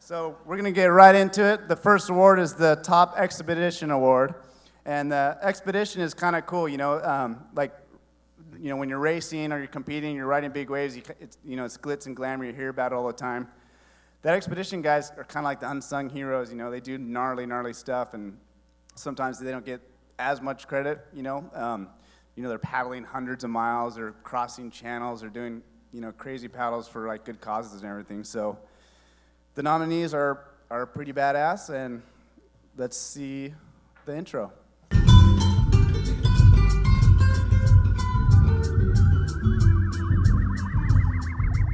So we're going to get right into it. The first award is the Top Expedition Award. And the expedition is kind of cool, when you're racing or you're competing, you're riding big waves, it's glitz and glamour, you hear about it all the time. That expedition guys are kind of like the unsung heroes, they do gnarly stuff, and sometimes they don't get as much credit, they're paddling hundreds of miles or crossing channels or doing, crazy paddles for like good causes and everything. So the nominees are pretty badass, and let's see the intro.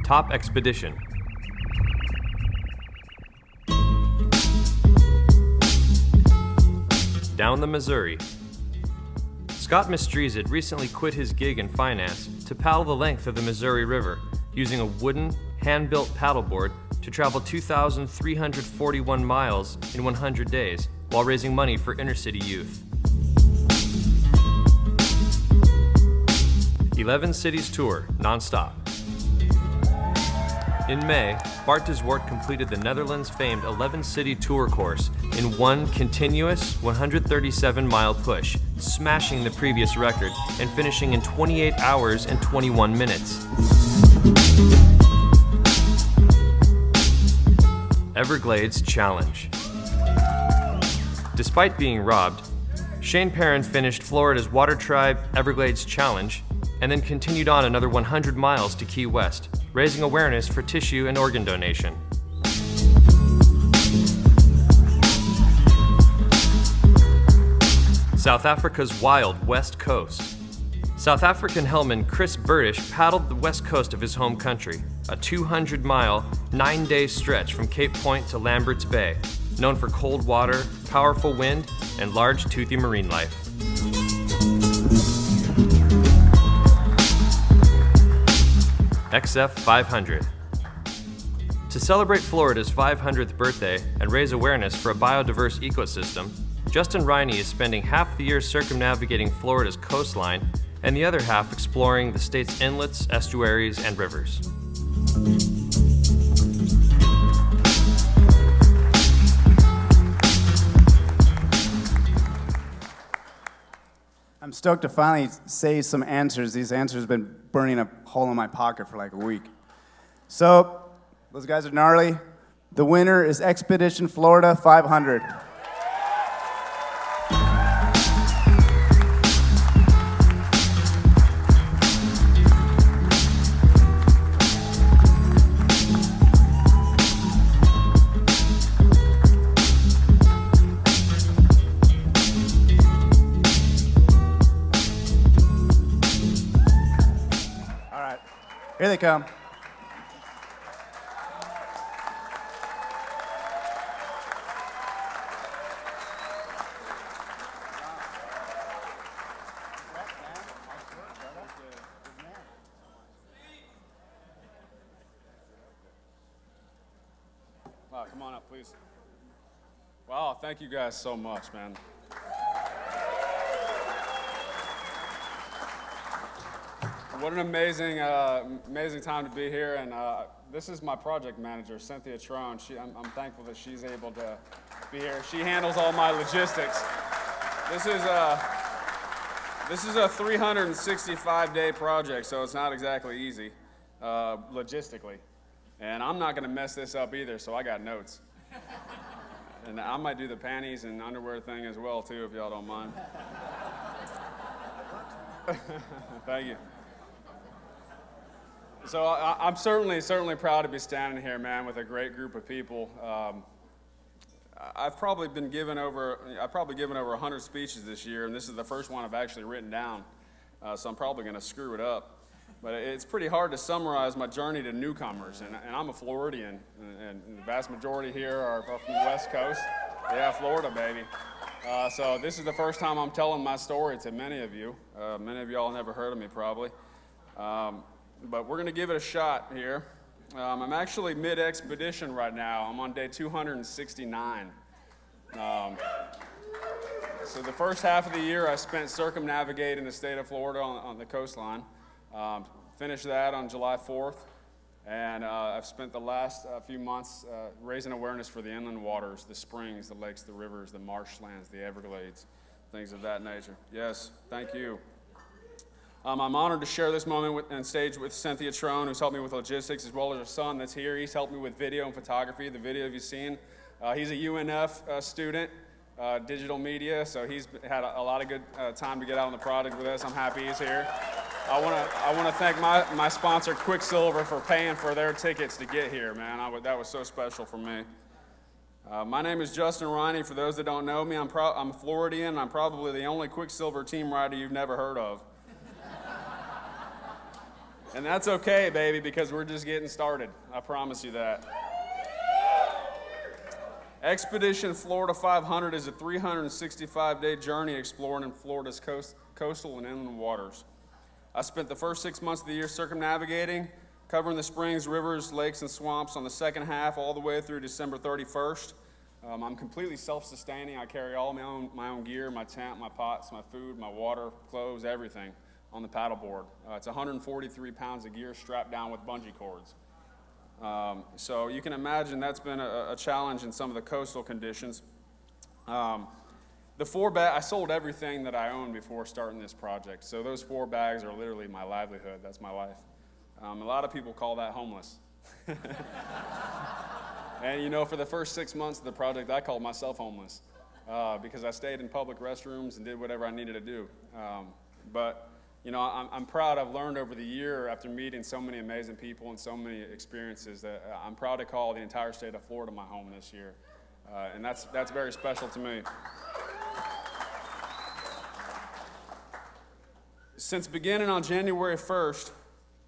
Top Expedition. Down the Missouri. Scott Mistrees had recently quit his gig in finance to paddle the length of the Missouri River using a wooden, hand-built paddleboard to travel 2,341 miles in 100 days while raising money for inner-city youth. 11 cities tour, non-stop. In May, Bart de Zwart completed the Netherlands-famed 11-city tour course in one continuous 137-mile push, smashing the previous record and finishing in 28 hours and 21 minutes. Everglades Challenge. Despite being robbed, Shane Perrin finished Florida's Water Tribe Everglades Challenge and then continued on another 100 miles to Key West, raising awareness for tissue and organ donation. South Africa's wild west coast. South African hellman Chris Burdish paddled the west coast of his home country, a 200-mile, 9-day stretch from Cape Point to Lambert's Bay, known for cold water, powerful wind, and large toothy marine life. XF 500. To celebrate Florida's 500th birthday and raise awareness for a biodiverse ecosystem, Justin Riney is spending half the year circumnavigating Florida's coastline and the other half exploring the state's inlets, estuaries, and rivers. I'm stoked to finally say some answers. These answers have been burning a hole in my pocket for like a week. So, those guys are gnarly. The winner is Expedition Florida 500. Here they come. Wow, come on up, please. Wow, thank you guys so much, man. What an amazing time to be here, and this is my project manager, Cynthia Trone. I'm thankful that she's able to be here. She handles all my logistics. This is a 365-day project, so it's not exactly easy logistically, and I'm not going to mess this up either. So I got notes, and I might do the panties and underwear thing as well too, if y'all don't mind. Thank you. So I'm certainly proud to be standing here, man, with a great group of people. I've probably given over 100 speeches this year, and this is the first one I've actually written down. So I'm probably going to screw it up. But it's pretty hard to summarize my journey to newcomers, and I'm a Floridian, and the vast majority here are from the West Coast. Yeah, Florida, baby. So this is the first time I'm telling my story to many of you. Many of y'all never heard of me, probably. But we're going to give it a shot here. I'm actually mid-expedition right now. I'm on day 269. So the first half of the year I spent circumnavigating the state of Florida on the coastline. Finished that on July 4th. And I've spent the last few months raising awareness for the inland waters, the springs, the lakes, the rivers, the marshlands, the Everglades, things of that nature. Yes, thank you. I'm honored to share this moment on stage with Cynthia Trone, who's helped me with logistics, as well as her son that's here. He's helped me with video and photography. The video you've seen. He's a UNF student, digital media, so he's had a lot of good time to get out on the project with us. I'm happy he's here. I want to thank my sponsor, Quicksilver, for paying for their tickets to get here, man. That was so special for me. My name is Justin Riney. For those that don't know me, I'm a Floridian. I'm probably the only Quicksilver team rider you've never heard of. And that's okay, baby, because we're just getting started. I promise you that. Expedition Florida 500 is a 365-day journey exploring in Florida's coastal and inland waters. I spent the first 6 months of the year circumnavigating, covering the springs, rivers, lakes, and swamps on the second half all the way through December 31st. I'm completely self-sustaining. I carry all my own gear, my tent, my pots, my food, my water, clothes, everything on the paddleboard. It's 143 pounds of gear strapped down with bungee cords. So you can imagine that's been a challenge in some of the coastal conditions. The 4 bags, I sold everything that I owned before starting this project. So those 4 bags are literally my livelihood. That's my life. A lot of people call that homeless. And you know, for the first 6 months of the project, I called myself homeless because I stayed in public restrooms and did whatever I needed to do. But you know, I'm proud. I've learned over the year after meeting so many amazing people and so many experiences that I'm proud to call the entire state of Florida my home this year. And that's very special to me. Since beginning on January 1st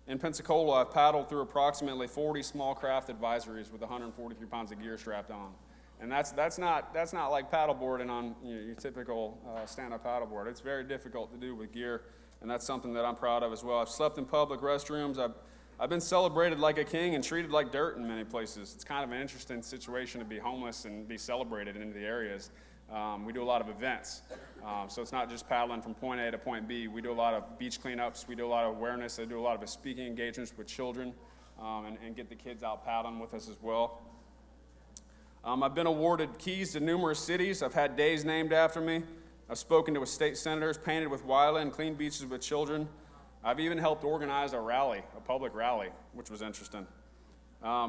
in Pensacola, I've paddled through approximately 40 small craft advisories with 143 pounds of gear strapped on. And that's not like paddleboarding on your typical stand-up paddleboard. It's very difficult to do with gear. And that's something that I'm proud of as well. I've slept in public restrooms. I've been celebrated like a king and treated like dirt in many places. It's kind of an interesting situation to be homeless and be celebrated into the areas. We do a lot of events. So it's not just paddling from point A to point B. We do a lot of beach cleanups. We do a lot of awareness. I do a lot of speaking engagements with children and get the kids out paddling with us as well. I've been awarded keys to numerous cities. I've had days named after me. I've spoken to state senators, painted with Wyla, and cleaned beaches with children. I've even helped organize a rally, a public rally, which was interesting.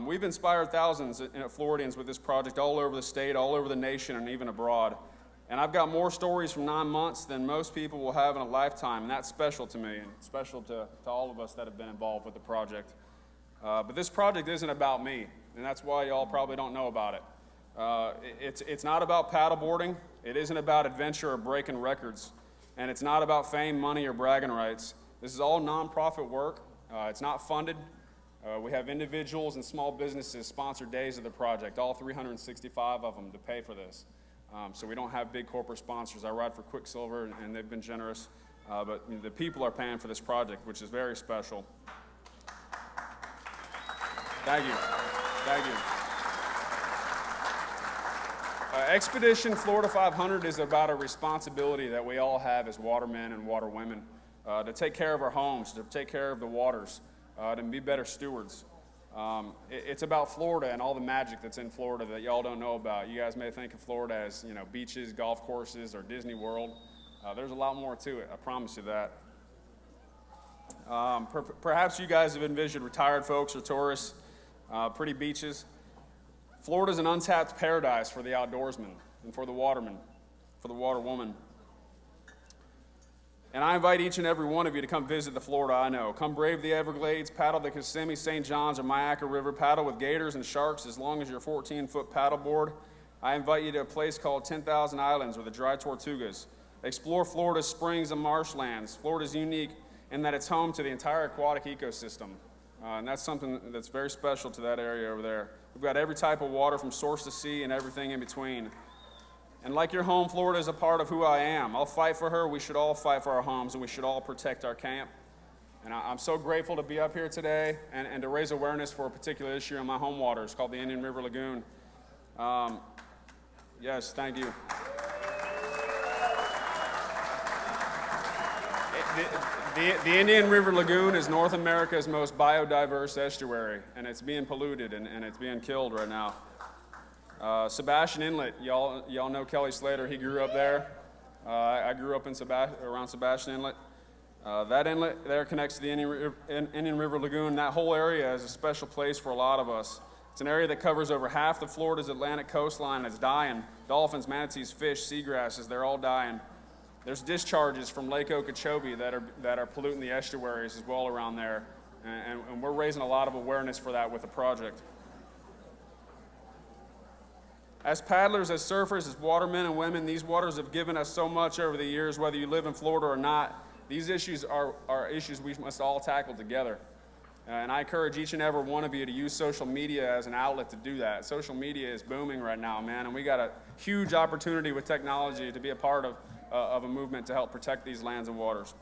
We've inspired thousands of Floridians with this project all over the state, all over the nation, and even abroad. And I've got more stories from 9 months than most people will have in a lifetime, and that's special to me and special to all of us that have been involved with the project. But this project isn't about me, and that's why y'all probably don't know about it. It's not about paddleboarding. It isn't about adventure or breaking records. And it's not about fame, money, or bragging rights. This is all nonprofit work. It's not funded. We have individuals and small businesses sponsor days of the project, all 365 of them, to pay for this. So we don't have big corporate sponsors. I ride for Quicksilver, and they've been generous. But the people are paying for this project, which is very special. Thank you. Thank you. Expedition Florida 500 is about a responsibility that we all have as watermen and waterwomen to take care of our homes, to take care of the waters, to be better stewards. It's about Florida and all the magic that's in Florida that y'all don't know about. You guys may think of Florida as, you know, beaches, golf courses, or Disney World. There's a lot more to it, I promise you that. Perhaps you guys have envisioned retired folks or tourists, pretty beaches. Florida's an untapped paradise for the outdoorsman and for the waterman, for the waterwoman. And I invite each and every one of you to come visit the Florida I know. Come brave the Everglades, paddle the Kissimmee, St. Johns, or Myakka River, paddle with gators and sharks as long as your 14-foot paddleboard. I invite you to a place called 10,000 Islands or the Dry Tortugas. Explore Florida's springs and marshlands. Florida's unique in that it's home to the entire aquatic ecosystem. And that's something that's very special to that area over there. We've got every type of water from source to sea and everything in between. And like your home, Florida is a part of who I am. I'll fight for her. We should all fight for our homes, and we should all protect our camp. And I'm so grateful to be up here today and to raise awareness for a particular issue in my home waters called the Indian River Lagoon. Yes, thank you. The Indian River Lagoon is North America's most biodiverse estuary, and it's being polluted and it's being killed right now. Sebastian Inlet, y'all know Kelly Slater. He grew up there. I grew up in around Sebastian Inlet. That inlet there connects to the Indian River Lagoon. That whole area is a special place for a lot of us. It's an area that covers over half of Florida's Atlantic coastline. It's dying. Dolphins, manatees, fish, seagrasses, they're all dying. There's discharges from Lake Okeechobee that are polluting the estuaries as well around there. And we're raising a lot of awareness for that with the project. As paddlers, as surfers, as watermen and women, these waters have given us so much over the years, whether you live in Florida or not. These issues are issues we must all tackle together. And I encourage each and every one of you to use social media as an outlet to do that. Social media is booming right now, man, and we got a huge opportunity with technology to be a part of a movement to help protect these lands and waters.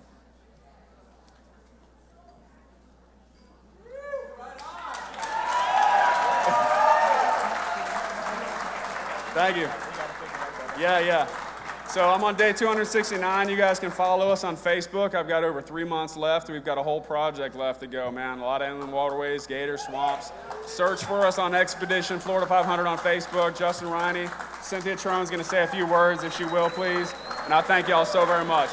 Thank you. Yeah. So I'm on day 269. You guys can follow us on Facebook. I've got over 3 months left. We've got a whole project left to go, man. A lot of inland waterways, gators, swamps. Search for us on Expedition Florida 500 on Facebook. Justin Riney, Cynthia Trone's going to say a few words, if she will, please. And I thank y'all so very much.